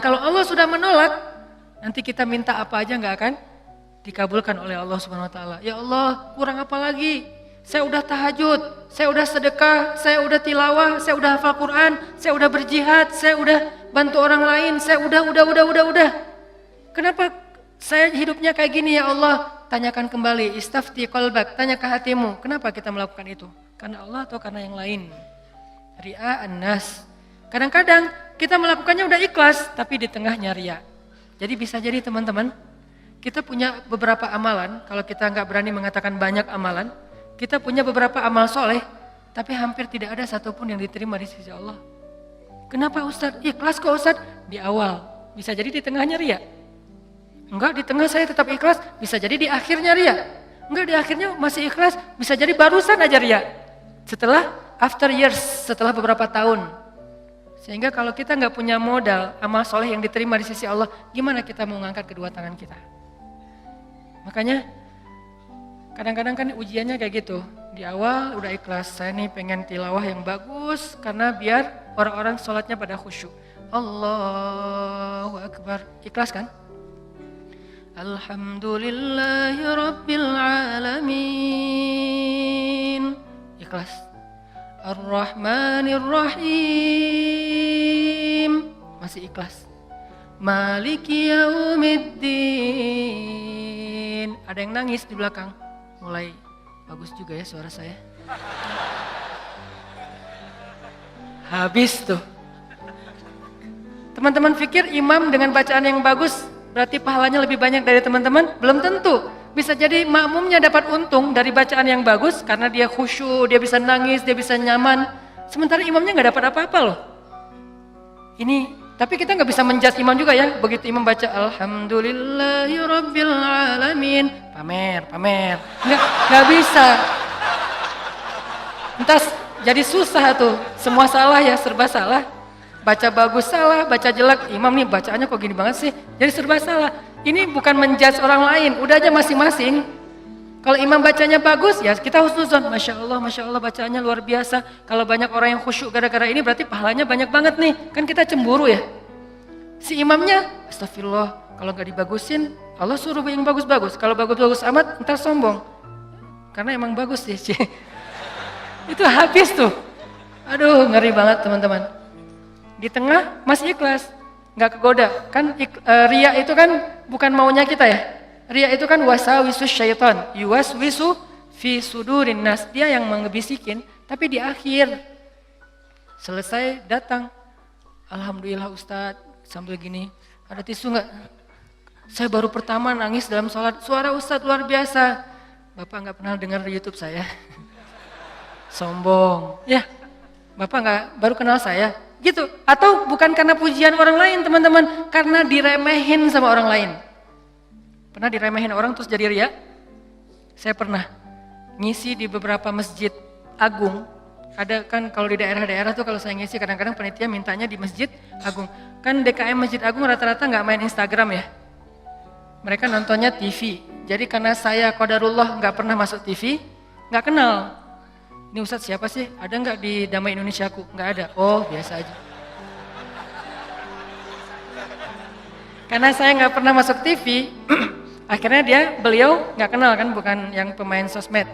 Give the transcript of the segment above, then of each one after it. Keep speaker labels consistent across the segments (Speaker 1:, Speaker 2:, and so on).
Speaker 1: Kalau Allah sudah menolak, nanti kita minta apa aja nggak akan dikabulkan oleh Allah Subhanahu Wa Taala. Ya Allah, kurang apa lagi? Saya udah tahajud, saya udah sedekah, saya udah tilawah, saya udah hafal Quran, saya udah berjihad, saya udah bantu orang lain, saya udah. Kenapa saya hidupnya kayak gini ya Allah? Tanyakan kembali, istafti qalbak, tanya ke hatimu. Kenapa kita melakukan itu? Karena Allah atau karena yang lain? Ri'a an-nas. Kadang-kadang kita melakukannya udah ikhlas, tapi di tengahnya riya. Jadi bisa jadi teman-teman, kita punya beberapa amalan, kalau kita nggak berani mengatakan banyak amalan, kita punya beberapa amal soleh, tapi hampir tidak ada satupun yang diterima di sisi Allah. Kenapa Ustadz? Ikhlas kok Ustadz? Di awal, bisa jadi di tengahnya riya. Enggak, di tengah saya tetap ikhlas, bisa jadi di akhirnya riya. Enggak, di akhirnya masih ikhlas, bisa jadi barusan aja riya. Setelah after years, setelah beberapa tahun. Sehingga kalau kita nggak punya modal amal soleh yang diterima di sisi Allah, gimana kita mau ngangkat kedua tangan kita? Makanya kadang-kadang kan ujiannya kayak gitu. Di awal udah ikhlas, saya nih pengen tilawah yang bagus karena biar orang-orang sholatnya pada khusyuk. Allahu Akbar, ikhlas kan? Alhamdulillahi Rabbil Alamin, ikhlas. Ar-Rahmanir Rahim, masih ikhlas. Maliki Yaumiddin. Ada yang nangis di belakang. Mulai bagus juga ya suara saya. Habis tuh. Teman-teman pikir imam dengan bacaan yang bagus berarti pahalanya lebih banyak dari teman-teman? Belum tentu. Bisa jadi makmumnya dapat untung dari bacaan yang bagus karena dia khusyuk, dia bisa nangis, dia bisa nyaman. Sementara imamnya nggak dapat apa-apa loh. Ini, tapi kita nggak bisa menjudge imam juga ya. Begitu imam baca Alhamdulillahi Rabbil Alamin, pamer. Nggak bisa. Entar jadi susah tuh, semua salah ya, serba salah. Baca bagus salah, baca jelek, imam nih bacaannya kok gini banget sih, jadi serba salah. Ini bukan menjudge orang lain, udah aja masing-masing. Kalau imam bacanya bagus, ya kita husnuzon, Masya Allah bacaannya luar biasa. Kalau banyak orang yang khusyuk gara-gara ini berarti pahalanya banyak banget nih. Kan kita cemburu ya. Si imamnya, astagfirullah, kalau gak dibagusin, Allah suruh yang bagus-bagus. Kalau bagus-bagus amat, ntar sombong. Karena emang bagus sih. Itu habis tuh. Aduh, ngeri banget teman-teman. Di tengah masih ikhlas. Nggak kegoda, kan riya itu kan bukan maunya kita ya. Riya itu kan wasawisus syaitan, yuwaswisu fi sudurin nas, dia yang mengebisikin, tapi di akhir selesai datang, alhamdulillah Ustadz, sambil gini, ada tisu nggak? Saya baru pertama nangis dalam sholat, suara Ustadz luar biasa. Bapak nggak pernah dengar di YouTube saya, sombong, ya. Bapak nggak baru kenal saya. Gitu, atau bukan karena pujian orang lain teman-teman, karena diremehin sama orang lain. Pernah diremehin orang terus jadi riya? Saya pernah ngisi di beberapa masjid agung. Ada kan kalau di daerah-daerah tuh kalau saya ngisi kadang-kadang panitia mintanya di masjid agung. Kan DKM Masjid Agung rata-rata nggak main Instagram ya. Mereka nontonnya TV. Jadi karena saya qadarullah nggak pernah masuk TV, nggak kenal. Ini Ustadz siapa sih? Ada nggak di Damai Indonesiaku? Nggak ada. Oh biasa aja. Karena saya nggak pernah masuk TV, akhirnya beliau nggak kenal kan, bukan yang pemain sosmed.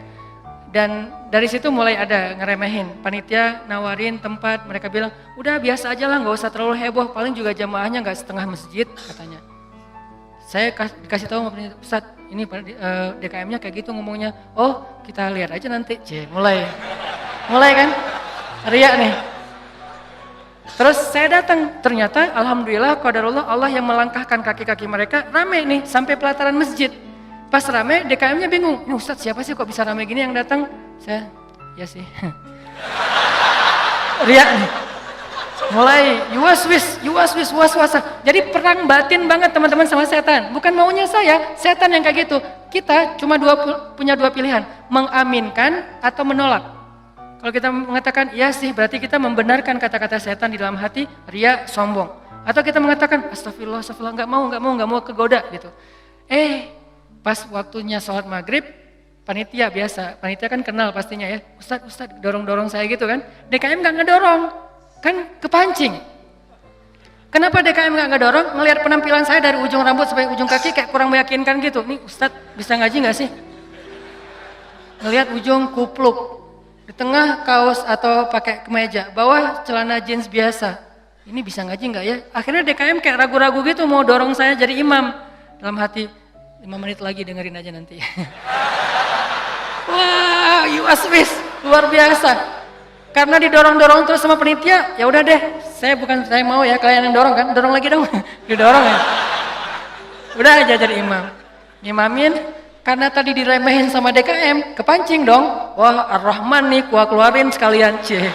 Speaker 1: Dan dari situ mulai ada ngeremehin. Panitia nawarin tempat, mereka bilang, udah biasa aja lah, nggak usah terlalu heboh. Paling juga jamaahnya nggak setengah masjid katanya. Saya dikasih tahu sama panitia, Ustadz, ini DKM-nya kayak gitu ngomongnya. Oh, kita lihat aja nanti. Mulai kan? Riya nih. Terus saya datang, ternyata alhamdulillah qadarullah Allah yang melangkahkan kaki-kaki mereka rame nih sampai pelataran masjid. Pas rame, DKM-nya bingung. Ini Ustadz siapa sih kok bisa rame gini yang datang? Saya, ya sih. Riya nih. Mulai yuwaswis was-wasa. Jadi perang batin banget teman-teman sama setan. Bukan maunya saya, setan yang kayak gitu. Kita cuma punya dua pilihan, mengaminkan atau menolak. Kalau kita mengatakan iya sih, berarti kita membenarkan kata-kata setan di dalam hati, riya, sombong. Atau kita mengatakan astagfirullah, nggak mau kegoda gitu. Pas waktunya sholat maghrib, panitia biasa, panitia kan kenal pastinya ya. Ustadz dorong-dorong saya gitu kan. DKM nggak ngedorong. Kan kepancing. Kenapa DKM nggak dorong? Ngelihat penampilan saya dari ujung rambut sampai ujung kaki kayak kurang meyakinkan gitu. Nih Ustadz bisa ngaji nggak sih? Ngelihat ujung kupluk, di tengah kaos atau pakai kemeja, bawah celana jeans biasa. Ini bisa ngaji nggak ya? Akhirnya DKM kayak ragu-ragu gitu mau dorong saya jadi imam. Dalam hati, 5 menit lagi dengerin aja nanti. Wah, UASWIS luar biasa. Karena didorong-dorong terus sama penitia, ya udah deh, saya mau ya kalian yang dorong kan, dorong lagi dong, didorong ya. Udah aja jadi imam, ngimamin, karena tadi diremehin sama DKM, kepancing dong, wah Ar-Rahman nih, gua keluarin sekalian, cie.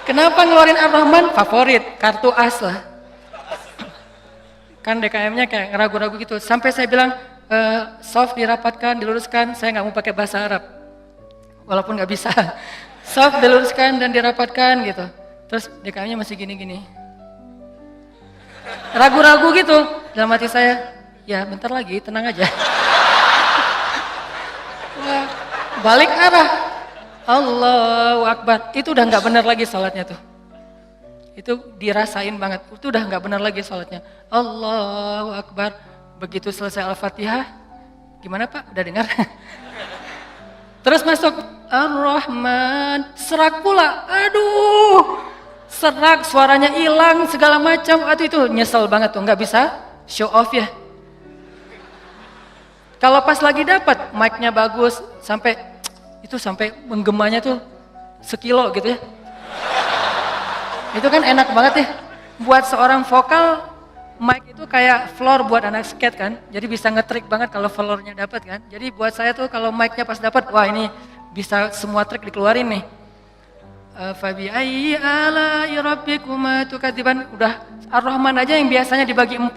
Speaker 1: Kenapa ngeluarin Ar-Rahman? Favorit, kartu as lah. Kan DKM-nya kayak ragu-ragu gitu, sampai saya bilang, soft dirapatkan, diluruskan, saya nggak mau pakai bahasa Arab. Walaupun nggak bisa, soft diluruskan dan dirapatkan gitu. Terus DKM-nya masih gini-gini. Ragu-ragu gitu, dalam hati saya, ya bentar lagi, tenang aja. Wah, balik arah, Allahu Akbar, itu udah nggak benar lagi sholatnya tuh. Itu dirasain banget, itu udah nggak benar lagi sholatnya. Allahu Akbar, begitu selesai Al-Fatihah, gimana Pak, udah dengar? Terus masuk Ar-Rahman, serak pula, aduh, serak, suaranya hilang, segala macam, aduh itu nyesel banget tuh, nggak bisa show off ya. Kalau pas lagi dapat, mic-nya bagus, sampai menggemanya tuh sekilo gitu ya. Itu kan enak banget ya, buat seorang vokal, mic itu kayak floor buat anak skate kan, jadi bisa ngetrik banget kalau floornya dapat kan. Jadi buat saya tuh kalau mic-nya pas dapat, wah ini bisa semua trik dikeluarin nih. Fabi ayyi ala'i rabbikuma tukadziban. Udah Ar-Rahman aja yang biasanya dibagi 4,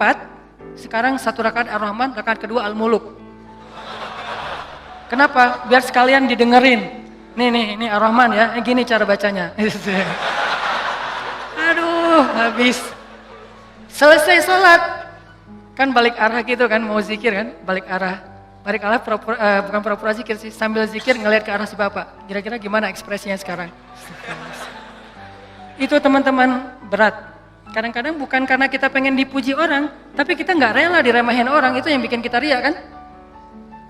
Speaker 1: sekarang 1 rakaat Ar-Rahman, rakaat kedua Al-Muluk. Kenapa? Biar sekalian didengerin. Nih Ar-Rahman ya, gini cara bacanya. Aduh, habis. Selesai sholat, kan balik arah gitu kan, mau zikir kan, balik arah bukan pura-pura zikir sih, sambil zikir ngelihat ke arah si bapak, kira-kira gimana ekspresinya sekarang. Itu teman-teman berat, kadang-kadang bukan karena kita pengen dipuji orang, tapi kita nggak rela diremehin orang, itu yang bikin kita ria kan.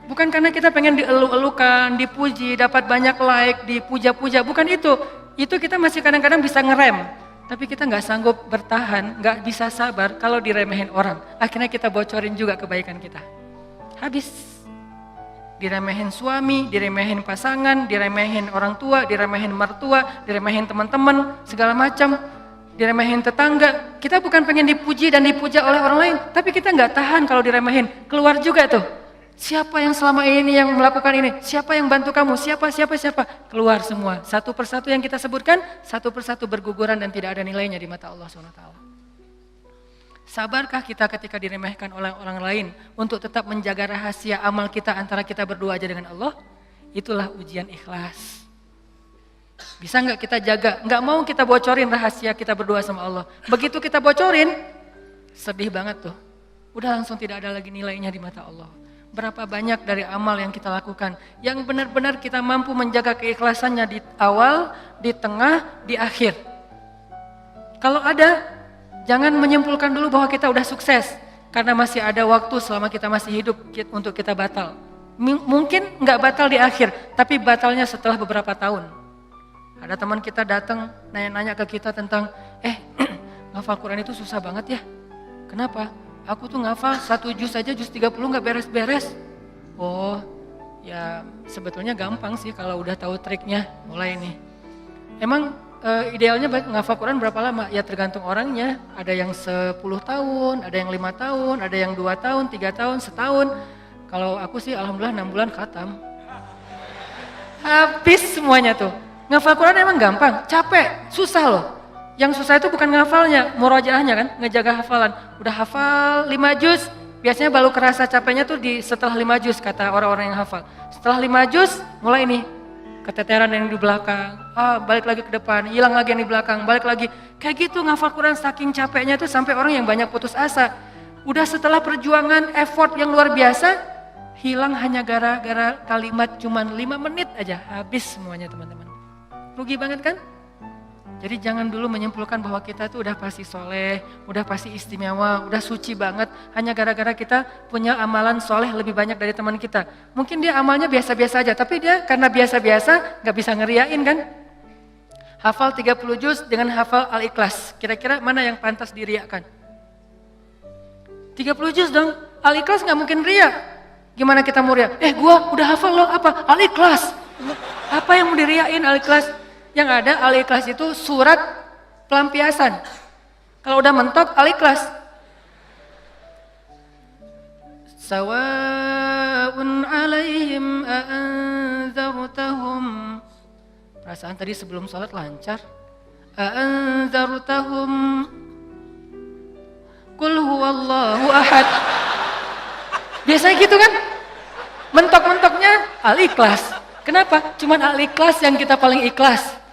Speaker 1: Bukan karena kita pengen dielu-elukan, dipuji, dapat banyak like, dipuja-puja, bukan itu kita masih kadang-kadang bisa ngerem. Tapi kita nggak sanggup bertahan, nggak bisa sabar kalau diremehin orang. Akhirnya kita bocorin juga kebaikan kita. Habis. Diremehin suami, diremehin pasangan, diremehin orang tua, diremehin mertua, diremehin teman-teman, segala macam. Diremehin tetangga. Kita bukan pengen dipuji dan dipuja oleh orang lain. Tapi kita nggak tahan kalau diremehin. Keluar juga tuh. Siapa yang selama ini yang melakukan ini? Siapa yang bantu kamu? Siapa? Keluar semua. Satu persatu yang kita sebutkan, satu persatu berguguran dan tidak ada nilainya di mata Allah SWT. Sabarkah kita ketika diremehkan oleh orang lain untuk tetap menjaga rahasia amal kita antara kita berdua aja dengan Allah? Itulah ujian ikhlas. Bisa nggak kita jaga? Nggak mau kita bocorin rahasia kita berdua sama Allah. Begitu kita bocorin, sedih banget tuh. Udah langsung tidak ada lagi nilainya di mata Allah. Berapa banyak dari amal yang kita lakukan yang benar-benar kita mampu menjaga keikhlasannya di awal, di tengah, di akhir. Kalau ada, jangan menyimpulkan dulu bahwa kita udah sukses karena masih ada waktu selama kita masih hidup untuk kita batal. Mungkin nggak batal di akhir, tapi batalnya setelah beberapa tahun. Ada teman kita datang nanya-nanya ke kita tentang, ngafal Quran itu susah banget ya. Kenapa? Aku tuh ngafal 1 juz aja, juz 30 gak beres-beres. Oh, ya sebetulnya gampang sih kalau udah tahu triknya, mulai nih. Emang idealnya ngafal Quran berapa lama? Ya tergantung orangnya, ada yang 10 tahun, ada yang 5 tahun, ada yang 2 tahun, 3 tahun, setahun. Kalau aku sih alhamdulillah 6 bulan khatam. Habis semuanya tuh. Ngafal Quran emang gampang, capek, susah loh. Yang susah itu bukan ngafalnya, murojaahnya kan, ngejaga hafalan. Udah hafal 5 juz, biasanya baru kerasa capeknya tuh setelah 5 juz kata orang-orang yang hafal. Setelah 5 juz, mulai nih, keteteran yang di belakang, balik lagi ke depan, hilang lagi yang di belakang, balik lagi. Kayak gitu ngafal Quran saking capeknya tuh sampai orang yang banyak putus asa. Udah setelah perjuangan, effort yang luar biasa, hilang hanya gara-gara kalimat cuman 5 menit aja, habis semuanya teman-teman. Rugi banget kan? Jadi jangan dulu menyimpulkan bahwa kita tuh udah pasti soleh, udah pasti istimewa, udah suci banget. Hanya gara-gara kita punya amalan soleh lebih banyak dari teman kita. Mungkin dia amalnya biasa-biasa aja, tapi dia karena biasa-biasa gak bisa ngeriain kan. Hafal 30 juz dengan hafal Al-Ikhlas. Kira-kira mana yang pantas diriakan? 30 juz dong, Al-Ikhlas gak mungkin ria. Gimana kita mau ria? Gua udah hafal loh, apa? Al-Ikhlas. Apa yang mau diriain Al-Ikhlas? Yang ada Al-Ikhlas itu surat pelampiasan. Kalau udah mentok Al-Ikhlas. Sawa'un 'alaihim a'anzartahum. Perasaan tadi sebelum sholat lancar. A'anzartahum qul huwallahu ahad. Biasanya gitu kan? Mentok-mentoknya Al-Ikhlas. Kenapa? Cuman Al-Ikhlas yang kita paling ikhlas.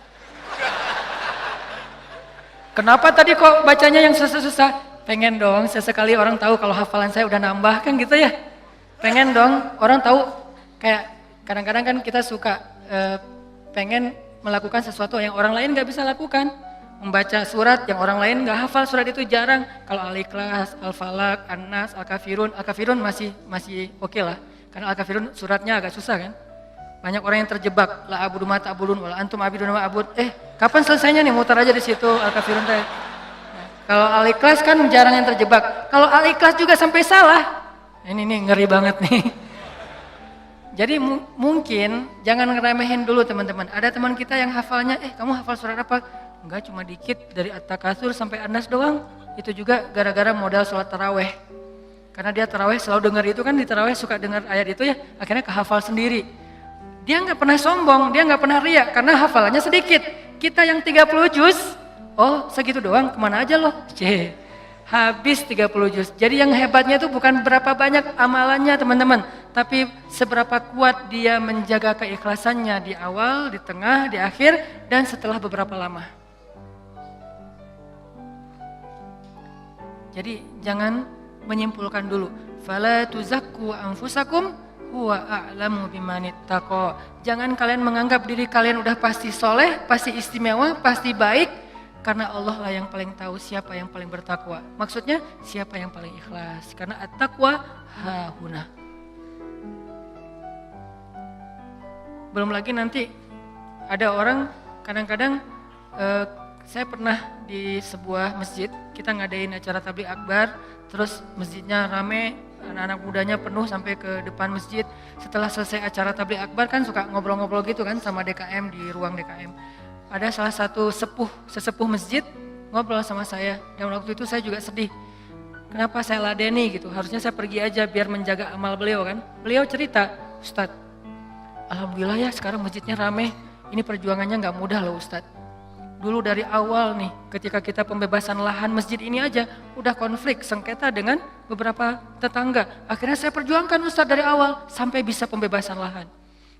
Speaker 1: Kenapa tadi kok bacanya yang susah-susah? Pengen dong sesekali orang tahu kalau hafalan saya udah nambah kan gitu ya. Pengen dong orang tahu, kayak kadang-kadang kan kita suka pengen melakukan sesuatu yang orang lain gak bisa lakukan. Membaca surat yang orang lain gak hafal surat itu jarang. Kalau Al-Ikhlas, Al-Falaq, An-Nas, Al-Kafirun masih oke lah. Karena Al-Kafirun suratnya agak susah kan. Banyak orang yang terjebak, la abudu ma ta'budun wala antum abidun ma abud. Kapan selesainya nih? Muter aja di situ Al-Kafirun teh. Nah, kalau Al-Ikhlas kan jarang yang terjebak. Kalau Al-Ikhlas juga sampai salah, ini nih ngeri banget nih. Jadi mungkin jangan ngeremehin dulu teman-teman. Ada teman kita yang hafalnya, kamu hafal surat apa? Enggak, cuma dikit dari At-Takatsur sampai An-Nas doang. Itu juga gara-gara modal sholat taraweh. Karena dia taraweh selalu dengar itu kan, di taraweh suka dengar ayat itu ya, akhirnya kehafal sendiri. Dia nggak pernah sombong, dia nggak pernah riak karena hafalannya sedikit. Kita yang 30 juz, segitu doang, kemana aja loh? Habis 30 juz. Jadi yang hebatnya itu bukan berapa banyak amalannya teman-teman, tapi seberapa kuat dia menjaga keikhlasannya di awal, di tengah, di akhir, dan setelah beberapa lama. Jadi jangan menyimpulkan dulu. Fala tuzakku anfusakum huwa a'lamu bimanittaqo. Jangan kalian menganggap diri kalian udah pasti soleh, pasti istimewa, pasti baik, karena Allah lah yang paling tahu siapa yang paling bertakwa. Maksudnya siapa yang paling ikhlas. Karena at-taqwa hahuna. Belum lagi nanti ada orang kadang-kadang saya pernah di sebuah masjid, kita ngadain acara tabligh akbar, terus masjidnya rame, anak-anak mudanya penuh sampai ke depan masjid. Setelah selesai acara tabligh akbar kan suka ngobrol-ngobrol gitu kan sama DKM di ruang DKM. Ada salah satu sesepuh masjid ngobrol sama saya, dan waktu itu saya juga sedih. Kenapa saya ladeni gitu, harusnya saya pergi aja biar menjaga amal beliau kan. Beliau cerita, Ustadz, alhamdulillah ya sekarang masjidnya rame, ini perjuangannya gak mudah loh Ustadz. Dulu dari awal nih, ketika kita pembebasan lahan masjid ini aja, udah konflik, sengketa dengan beberapa tetangga. Akhirnya saya perjuangkan Ustadz dari awal, sampai bisa pembebasan lahan.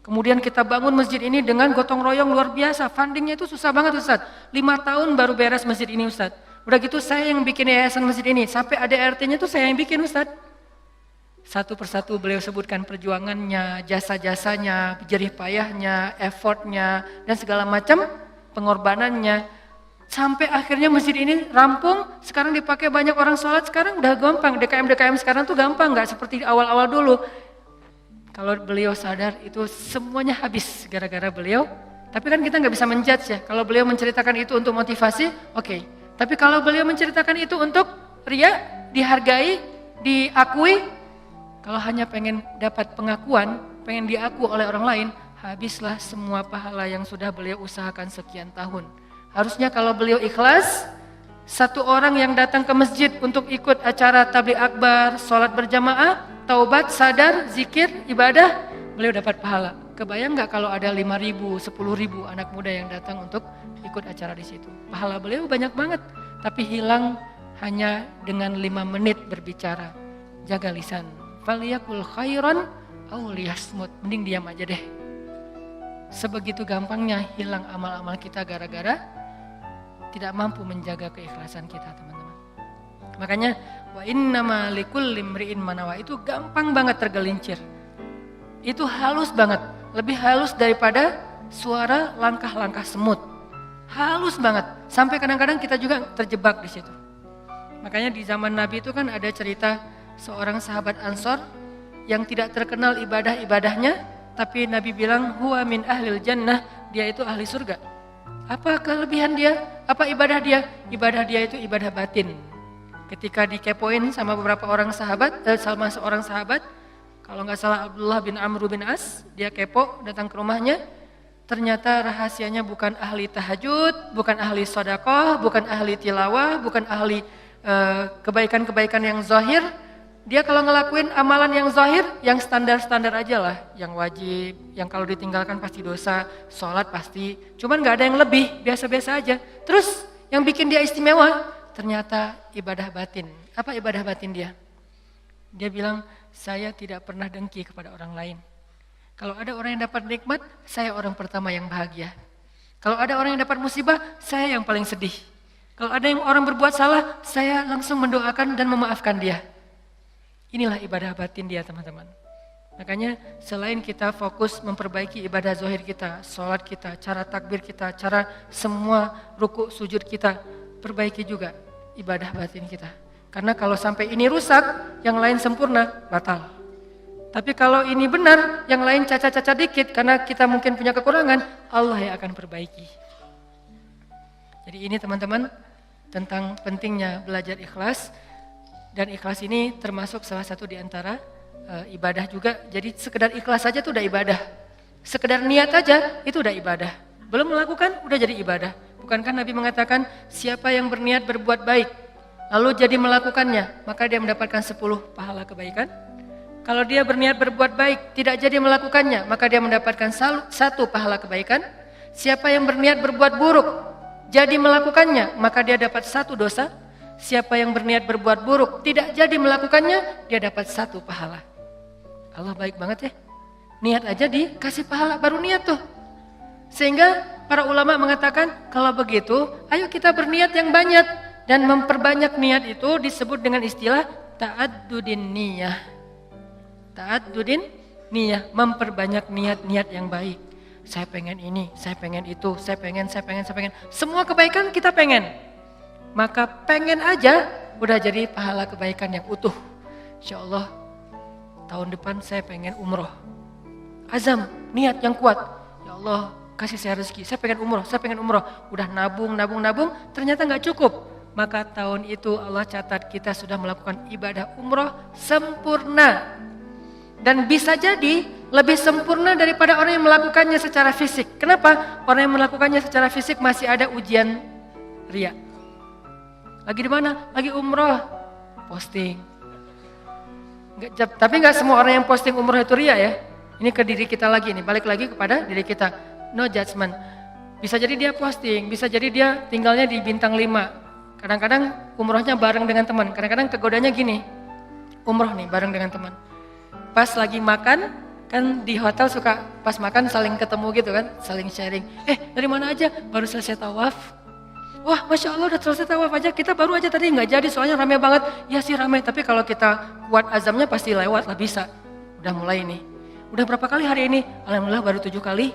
Speaker 1: Kemudian kita bangun masjid ini dengan gotong royong luar biasa, fundingnya itu susah banget Ustadz. 5 tahun baru beres masjid ini Ustadz. Udah gitu saya yang bikin yayasan masjid ini, sampai ada RT-nya tuh saya yang bikin Ustadz. Satu persatu beliau sebutkan perjuangannya, jasa-jasanya, jerih payahnya, effortnya, dan segala macam pengorbanannya, sampai akhirnya masjid ini rampung. Sekarang dipakai banyak orang sholat, sekarang udah gampang. DKM sekarang tuh gampang, nggak seperti awal-awal dulu. Kalau beliau sadar itu semuanya habis gara-gara beliau. Tapi kan kita nggak bisa menjudge ya. Kalau beliau menceritakan itu untuk motivasi, oke. Tapi kalau beliau menceritakan itu untuk ria, dihargai, diakui, kalau hanya pengen dapat pengakuan, pengen diaku oleh orang lain, habislah semua pahala yang sudah beliau usahakan sekian tahun. Harusnya kalau beliau ikhlas, satu orang yang datang ke masjid untuk ikut acara tabligh akbar, sholat berjamaah, taubat, sadar, zikir, ibadah, beliau dapat pahala. Kebayang nggak kalau ada 5.000, 10.000 anak muda yang datang untuk ikut acara di situ? Pahala beliau banyak banget, tapi hilang hanya dengan 5 menit berbicara. Jaga lisan. Faliyakul khairan aw liyasmut. Mending diam aja deh. Sebegitu gampangnya hilang amal-amal kita gara-gara tidak mampu menjaga keikhlasan kita, teman-teman. Makanya wa innama likulli imri'in ma nawa itu gampang banget tergelincir. Itu halus banget, lebih halus daripada suara langkah-langkah semut. halus banget. Sampai kadang-kadang kita juga terjebak di situ. Makanya di zaman Nabi itu kan ada cerita seorang sahabat Ansor yang tidak terkenal ibadah-ibadahnya, tapi Nabi bilang huwa min ahlil jannah, dia itu ahli surga. Apa kelebihan dia? Apa ibadah dia? Ibadah dia itu ibadah batin. Ketika dikepoin sama beberapa orang sahabat, sama seorang sahabat, kalau nggak salah Abdullah bin Amr bin As, dia kepo datang ke rumahnya, ternyata rahasianya bukan ahli tahajud, bukan ahli sedekah, bukan ahli tilawah, bukan ahli kebaikan-kebaikan yang zahir. Dia kalau ngelakuin amalan yang zahir, yang standar-standar aja lah, yang wajib, yang kalau ditinggalkan pasti dosa, sholat pasti, cuman nggak ada yang lebih, biasa-biasa aja. Terus yang bikin dia istimewa, ternyata ibadah batin. Apa ibadah batin dia? Dia bilang, saya tidak pernah dengki kepada orang lain. Kalau ada orang yang dapat nikmat, saya orang pertama yang bahagia. Kalau ada orang yang dapat musibah, saya yang paling sedih. Kalau ada yang orang berbuat salah, saya langsung mendoakan dan memaafkan dia. Inilah ibadah batin dia, teman-teman. Makanya selain kita fokus memperbaiki ibadah zahir kita, sholat kita, cara takbir kita, cara semua ruku sujud kita, perbaiki juga ibadah batin kita. Karena kalau sampai ini rusak, yang lain sempurna, batal. Tapi kalau ini benar, yang lain cacat-cacat dikit, karena kita mungkin punya kekurangan, Allah yang akan perbaiki. Jadi ini teman-teman, tentang pentingnya belajar ikhlas. Dan ikhlas ini termasuk salah satu di antara ibadah juga. Jadi sekedar ikhlas saja itu udah ibadah. Sekedar niat aja itu udah ibadah. Belum melakukan udah jadi ibadah. Bukankah Nabi mengatakan siapa yang berniat berbuat baik lalu jadi melakukannya, maka dia mendapatkan 10 pahala kebaikan. Kalau dia berniat berbuat baik tidak jadi melakukannya, maka dia mendapatkan 1 pahala kebaikan. Siapa yang berniat berbuat buruk jadi melakukannya, maka dia dapat 1 dosa. Siapa yang berniat berbuat buruk tidak jadi melakukannya, dia dapat 1 pahala. Allah baik banget ya. Niat aja dikasih pahala, baru niat tuh. Sehingga para ulama mengatakan kalau begitu ayo kita berniat yang banyak. Dan memperbanyak niat itu disebut dengan istilah ta'addudin niyah. Ta'addudin niyah, memperbanyak niat-niat yang baik. Saya pengen ini, saya pengen itu, saya pengen. Semua kebaikan kita pengen. Maka pengen aja udah jadi pahala kebaikan yang utuh. Insya Allah tahun depan saya pengen umroh. Azam, niat yang kuat. Ya Allah kasih saya rezeki, saya pengen umroh. Udah nabung, ternyata gak cukup. Maka tahun itu Allah catat kita sudah melakukan ibadah umroh sempurna. Dan bisa jadi lebih sempurna daripada orang yang melakukannya secara fisik. Kenapa? Orang yang melakukannya secara fisik masih ada ujian riya. Lagi di mana? Lagi umroh, posting. Tapi nggak semua orang yang posting umroh itu riya ya. Ini ke diri kita lagi nih, balik lagi kepada diri kita. No judgment. Bisa jadi dia posting, bisa jadi dia tinggalnya di bintang 5. Kadang-kadang umrohnya bareng dengan teman. Kadang-kadang kegodanya gini, umroh nih bareng dengan teman. Pas lagi makan, kan di hotel suka pas makan saling ketemu gitu kan, saling sharing. Dari mana aja? Baru selesai tawaf. Wah Masya Allah udah selesai tawaf aja, kita baru aja tadi nggak jadi soalnya rame banget. Ya sih rame, tapi kalau kita kuat azamnya pasti lewat lah bisa. Udah mulai nih. Udah berapa kali hari ini? Alhamdulillah baru 7 kali.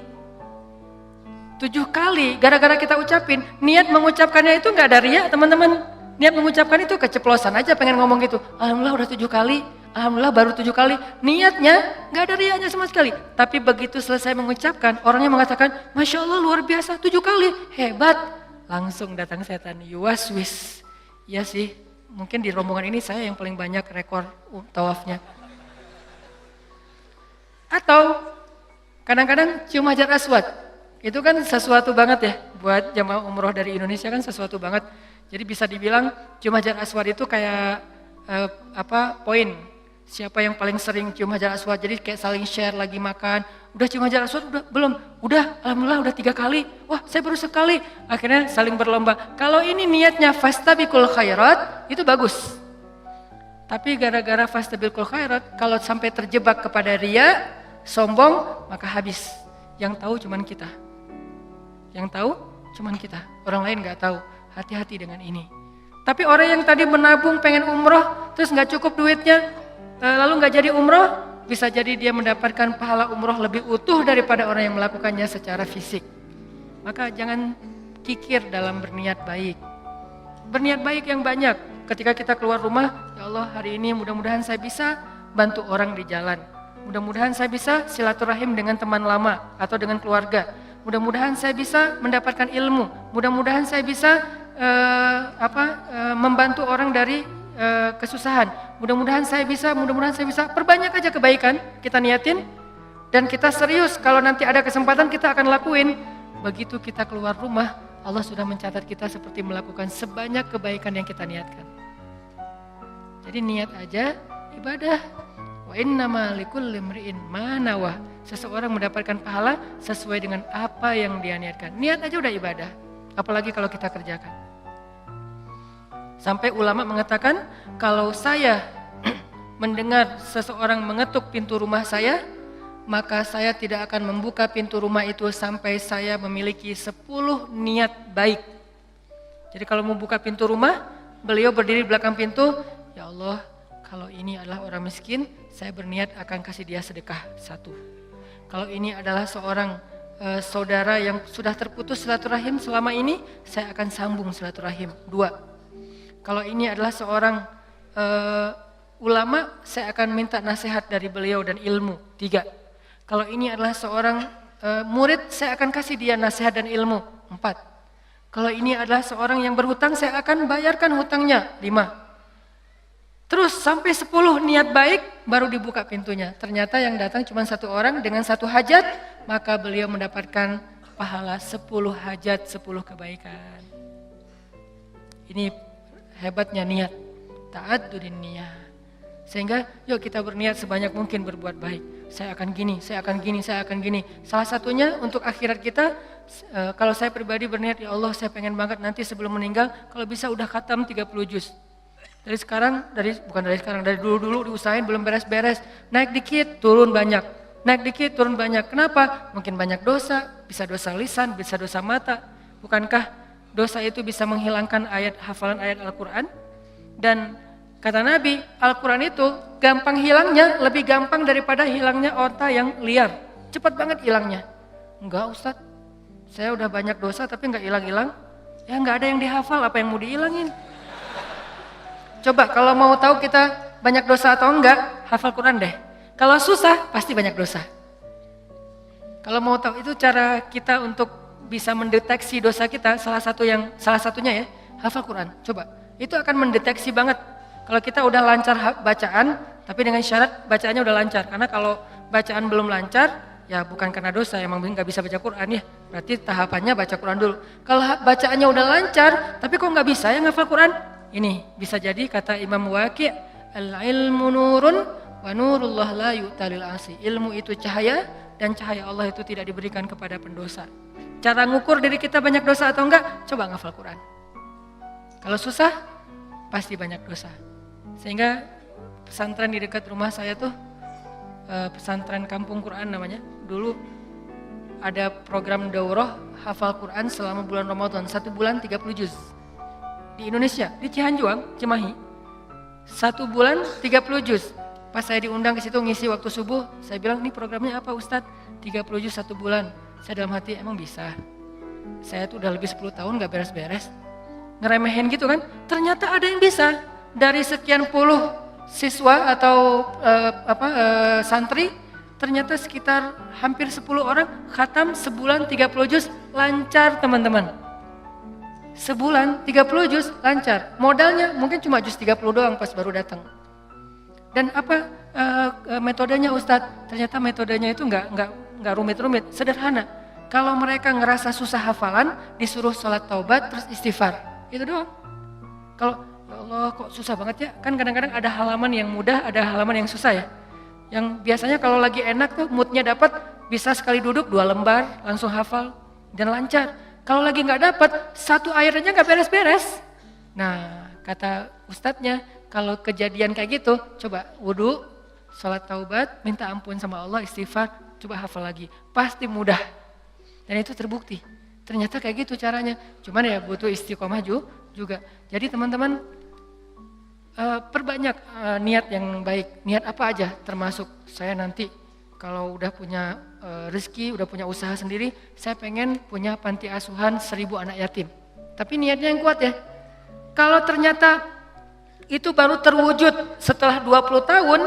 Speaker 1: 7 kali, gara-gara kita ucapin. Niat mengucapkannya itu nggak ada riya teman-teman. Niat mengucapkan itu keceplosan aja pengen ngomong gitu. Alhamdulillah udah 7 kali. Alhamdulillah baru 7 kali. Niatnya nggak ada riyanya sama sekali. Tapi begitu selesai mengucapkan, orangnya mengatakan, Masya Allah luar biasa 7 kali. Hebat. Langsung datang setan. Yuwaswis. Ya sih, mungkin di rombongan ini saya yang paling banyak rekor tawafnya. Atau kadang-kadang cium hajar aswad. Itu kan sesuatu banget ya, buat jamaah umroh dari Indonesia kan sesuatu banget. Jadi bisa dibilang cium hajar aswad itu kayak poin. Siapa yang paling sering cium hajar aswad, jadi kayak saling share lagi makan. Udah cium hajar aswad? Udah, belum? Udah, alhamdulillah udah 3 kali. Wah saya baru sekali. Akhirnya saling berlomba. Kalau ini niatnya fastabiqul khairat, itu bagus. Tapi gara-gara fastabiqul khairat, kalau sampai terjebak kepada riya, sombong, maka habis. Yang tahu cuman kita. Yang tahu cuman kita, orang lain gak tahu. Hati-hati dengan ini. Tapi orang yang tadi menabung pengen umroh, terus gak cukup duitnya, lalu gak jadi umroh, bisa jadi dia mendapatkan pahala umroh lebih utuh daripada orang yang melakukannya secara fisik. Maka jangan kikir dalam berniat baik. Berniat baik yang banyak. Ketika kita keluar rumah, ya Allah hari ini mudah-mudahan saya bisa bantu orang di jalan. Mudah-mudahan saya bisa silaturahim dengan teman lama atau dengan keluarga. Mudah-mudahan saya bisa mendapatkan ilmu. Mudah-mudahan saya bisa membantu orang dari kesusahan. Mudah-mudahan saya bisa. Perbanyak aja kebaikan kita niatin dan kita serius. Kalau nanti ada kesempatan kita akan lakuin. Begitu kita keluar rumah, Allah sudah mencatat kita seperti melakukan sebanyak kebaikan yang kita niatkan. Jadi niat aja ibadah. Wa innama likulli imri'in ma nawah. Seseorang mendapatkan pahala sesuai dengan apa yang dia niatkan. Niat aja udah ibadah. Apalagi kalau kita kerjakan. Sampai ulama mengatakan, kalau saya mendengar seseorang mengetuk pintu rumah saya, maka saya tidak akan membuka pintu rumah itu sampai saya memiliki 10 niat baik. Jadi kalau mau buka pintu rumah, beliau berdiri di belakang pintu, ya Allah, kalau ini adalah orang miskin, saya berniat akan kasih dia sedekah 1. Kalau ini adalah seorang saudara yang sudah terputus silaturahim selama ini, saya akan sambung silaturahim 2. Kalau ini adalah seorang ulama, saya akan minta nasihat dari beliau dan ilmu 3. Kalau ini adalah seorang murid, saya akan kasih dia nasihat dan ilmu 4. Kalau ini adalah seorang yang berhutang, saya akan bayarkan hutangnya 5. Terus sampai 10 niat baik baru dibuka pintunya. Ternyata yang datang cuma 1 orang dengan 1 hajat, maka beliau mendapatkan pahala 10 hajat, 10 kebaikan. Ini hebatnya niat. Ta'addudin niyah. Sehingga yuk kita berniat sebanyak mungkin berbuat baik. Saya akan gini, saya akan gini, saya akan gini. Salah satunya untuk akhirat kita, kalau saya pribadi berniat, ya Allah saya pengen banget nanti sebelum meninggal, kalau bisa udah khatam 30 juz. Dari dulu diusahain belum beres-beres. Naik dikit, turun banyak. Naik dikit, turun banyak. Kenapa? Mungkin banyak dosa, bisa dosa lisan, bisa dosa mata. Bukankah dosa itu bisa menghilangkan hafalan ayat Al-Quran? Dan kata Nabi, Al-Quran itu gampang hilangnya, lebih gampang daripada hilangnya onta yang liar. Cepat banget hilangnya. Enggak Ustadz, saya udah banyak dosa tapi enggak hilang-hilang. Ya enggak ada yang dihafal, apa yang mau dihilangin? Coba kalau mau tahu kita banyak dosa atau enggak, hafal Quran deh. Kalau susah, pasti banyak dosa. Kalau mau tahu itu cara kita untuk bisa mendeteksi dosa kita, salah satunya ya, hafal Quran. Coba, itu akan mendeteksi banget. Kalau kita udah lancar bacaan, tapi dengan syarat bacaannya udah lancar. Karena kalau bacaan belum lancar, ya bukan karena dosa, emang nggak bisa baca Quran ya. Berarti tahapannya baca Quran dulu. Kalau bacaannya udah lancar, tapi kok nggak bisa ya ngafal Quran? Ini bisa jadi kata Imam Waqi', al-ilmu nurun wa nurullah la yu'talil asi. Ilmu itu cahaya dan cahaya Allah itu tidak diberikan kepada pendosa. Cara ngukur diri kita banyak dosa atau enggak? Coba ngafal Quran. Kalau susah, pasti banyak dosa. Sehingga pesantren di dekat rumah saya tuh, pesantren Kampung Quran namanya. Dulu ada program daurah hafal Quran selama bulan Ramadan, 1 bulan 30 juz. Di Indonesia, di Cihanjuang, Cimahi. 1 bulan 30 juz. Pas saya diundang ke situ ngisi waktu subuh, saya bilang, "Ini programnya apa Ustadz?" 30 juz 1 bulan. Saya dalam hati, emang bisa. Saya tuh udah lebih 10 tahun gak beres-beres. Ngeremehin gitu kan. Ternyata ada yang bisa. Dari sekian puluh siswa atau santri, ternyata sekitar hampir 10 orang khatam sebulan 30 juz lancar teman-teman. Sebulan 30 juz lancar. Modalnya mungkin cuma juz 30 doang pas baru datang. Dan apa metodenya Ustadz? Ternyata metodenya itu enggak rumit-rumit, sederhana. Kalau mereka ngerasa susah hafalan, disuruh sholat taubat terus istighfar. Itu doang. Kalau ya Allah kok susah banget ya? Kan kadang-kadang ada halaman yang mudah, ada halaman yang susah ya. Yang biasanya kalau lagi enak tuh moodnya dapat, bisa sekali duduk 2 lembar langsung hafal dan lancar. Kalau lagi nggak dapat, 1 ayat aja nggak beres-beres. Nah, kata ustadznya, kalau kejadian kayak gitu, coba wudu, sholat taubat, minta ampun sama Allah, istighfar, coba hafal lagi. Pasti mudah. Dan itu terbukti. Ternyata kayak gitu caranya. Cuman ya butuh istiqomah juga. Jadi teman-teman, perbanyak niat yang baik. Niat apa aja, termasuk saya nanti kalau udah punya rezeki, udah punya usaha sendiri, saya pengen punya panti asuhan 1000 anak yatim. Tapi niatnya yang kuat ya. Kalau ternyata itu baru terwujud setelah 20 tahun,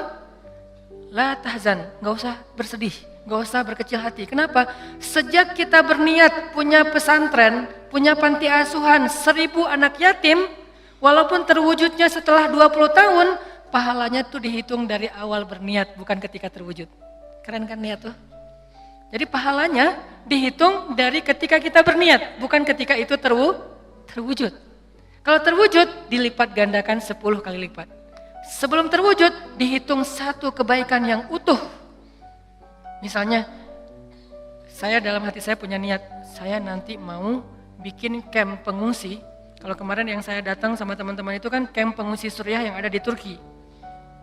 Speaker 1: la tahzan, nggak usah bersedih, nggak usah berkecil hati. Kenapa? Sejak kita berniat punya pesantren, punya panti asuhan 1000 anak yatim, walaupun terwujudnya setelah 20 tahun, pahalanya tuh dihitung dari awal berniat, bukan ketika terwujud. Keren kan niat tuh? Jadi pahalanya dihitung dari ketika kita berniat, bukan ketika itu terwujud. Kalau terwujud, dilipat gandakan 10 kali lipat. Sebelum terwujud, dihitung satu kebaikan yang utuh. Misalnya, saya dalam hati saya punya niat, saya nanti mau bikin camp pengungsi. Kalau kemarin yang saya datang sama teman-teman itu kan camp pengungsi Suriah yang ada di Turki.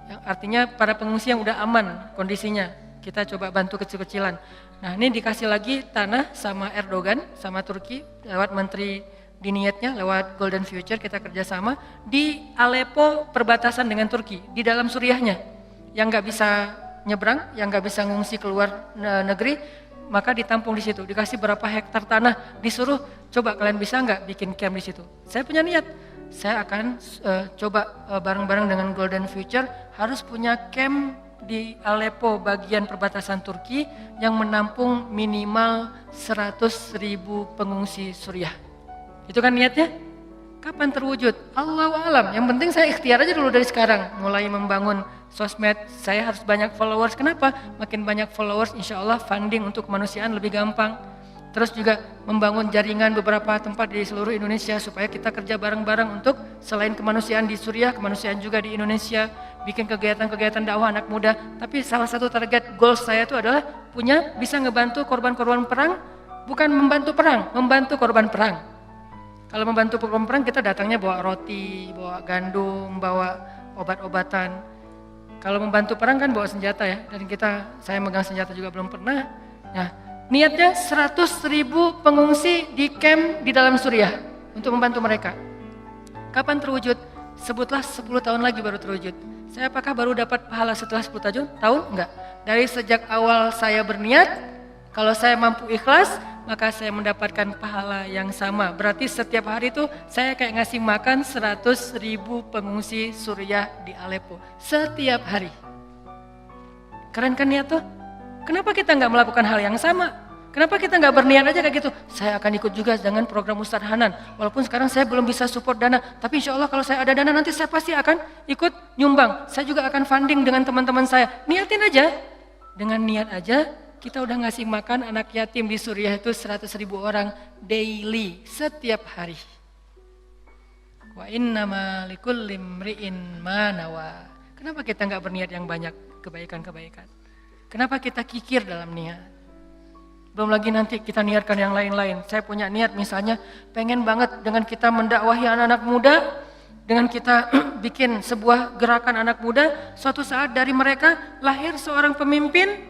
Speaker 1: Yang artinya para pengungsi yang udah aman kondisinya. Kita coba bantu kecil-kecilan. Nah ini dikasih lagi tanah sama Erdogan, sama Turki, lewat menteri diniatnya, lewat Golden Future kita kerjasama di Aleppo perbatasan dengan Turki, di dalam Suriahnya. Yang nggak bisa nyebrang, yang nggak bisa ngungsi keluar negeri, maka ditampung di situ. Dikasih berapa hektar tanah, disuruh coba kalian bisa nggak bikin camp di situ. Saya punya niat, saya akan coba bareng-bareng dengan Golden Future harus punya camp di Aleppo bagian perbatasan Turki yang menampung minimal 100.000 pengungsi Suriah. Itu kan niatnya? Kapan terwujud? Allahu a'lam. Yang penting saya ikhtiar aja dulu dari sekarang. Mulai membangun sosmed, saya harus banyak followers. Kenapa? Makin banyak followers insya Allah funding untuk kemanusiaan lebih gampang. Terus juga membangun jaringan beberapa tempat di seluruh Indonesia supaya kita kerja bareng-bareng untuk selain kemanusiaan di Suriah, kemanusiaan juga di Indonesia, bikin kegiatan-kegiatan dakwah anak muda. Tapi salah satu target goals saya itu adalah bisa ngebantu korban-korban perang, bukan membantu perang, membantu korban perang. Kalau membantu korban perang kita datangnya bawa roti, bawa gandum, bawa obat-obatan. Kalau membantu perang kan bawa senjata ya, dan saya megang senjata juga belum pernah. Nah, niatnya 100.000 pengungsi di camp di dalam Suriah untuk membantu mereka. Kapan terwujud? Sebutlah 10 tahun lagi baru terwujud. Saya apakah baru dapat pahala setelah 10 tahun? Enggak. Dari sejak awal saya berniat, kalau saya mampu ikhlas, maka saya mendapatkan pahala yang sama. Berarti setiap hari itu saya kayak ngasih makan 100.000 pengungsi Suriah di Aleppo. Setiap hari. Keren kan niat tuh? Kenapa kita nggak melakukan hal yang sama? Kenapa kita nggak berniat aja kayak gitu? Saya akan ikut juga dengan program Ustadz Hanan. Walaupun sekarang saya belum bisa support dana, tapi insya Allah kalau saya ada dana nanti saya pasti akan ikut nyumbang. Saya juga akan funding dengan teman-teman saya. Niatin aja. Dengan niat aja, kita udah ngasih makan anak yatim di Suriah itu 100.000 orang daily, setiap hari. Wa innama likulli imri'in ma nawa. Kenapa kita nggak berniat yang banyak kebaikan-kebaikan? Kenapa kita kikir dalam niat? Belum lagi nanti kita niatkan yang lain-lain. Saya punya niat misalnya pengen banget dengan kita mendakwahi anak-anak muda, dengan kita bikin sebuah gerakan anak muda, suatu saat dari mereka lahir seorang pemimpin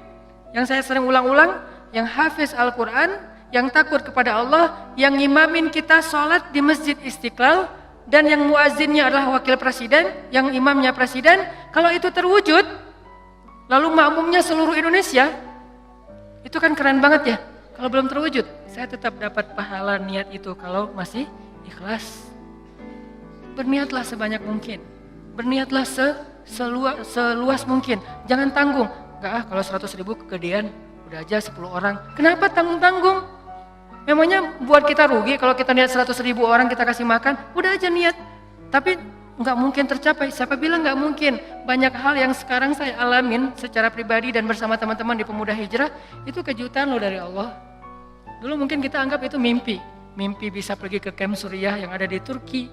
Speaker 1: yang saya sering ulang-ulang, yang hafiz Al-Quran, yang takut kepada Allah, yang ngimamin kita sholat di Masjid Istiqlal, dan yang muazzinnya adalah wakil presiden, yang imamnya presiden. Kalau itu terwujud, lalu makmumnya seluruh Indonesia, itu kan keren banget ya. Kalau belum terwujud, saya tetap dapat pahala niat itu kalau masih ikhlas. Berniatlah sebanyak mungkin, berniatlah seluas mungkin, jangan tanggung. Enggak kalau 100.000 kegedean, udah aja 10 orang. Kenapa tanggung-tanggung? Memangnya buat kita rugi kalau kita niat 100.000 orang kita kasih makan, udah aja niat. Tapi nggak mungkin tercapai. Siapa bilang nggak mungkin? Banyak hal yang sekarang saya alamin secara pribadi dan bersama teman-teman di Pemuda Hijrah, itu kejutan loh dari Allah. Dulu mungkin kita anggap itu mimpi. Mimpi bisa pergi ke camp Suriah yang ada di Turki.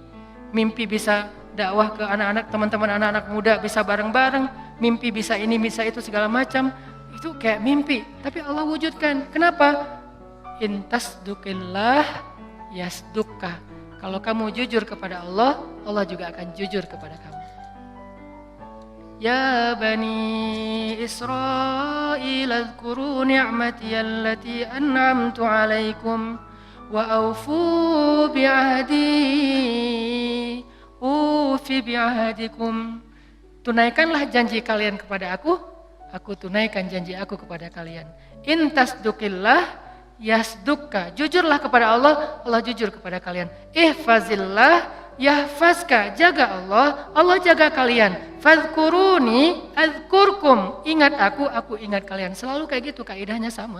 Speaker 1: Mimpi bisa dakwah ke anak-anak, teman-teman anak-anak muda bisa bareng-bareng. Mimpi bisa ini, bisa itu, segala macam. Itu kayak mimpi. Tapi Allah wujudkan. Kenapa? Intasdukillah yasdukka. Kalau kamu jujur kepada Allah, Allah juga akan jujur kepada kamu. Ya Bani Israil adhkuru ni'mati allati an'amtu alaikum wa awfu bi'ahdi ufi bi'ahdikum. Tunaikanlah janji kalian kepada aku aku tunaikan janji aku kepada kalian. In tasdukillah yasdukka. Jujurlah kepada Allah, Allah jujur kepada kalian. Ihfazillah yahfazka. Jaga Allah, Allah jaga kalian. Fadhkuruni adzkurkum. Ingat aku ingat kalian. Selalu kayak gitu, kaidahnya sama.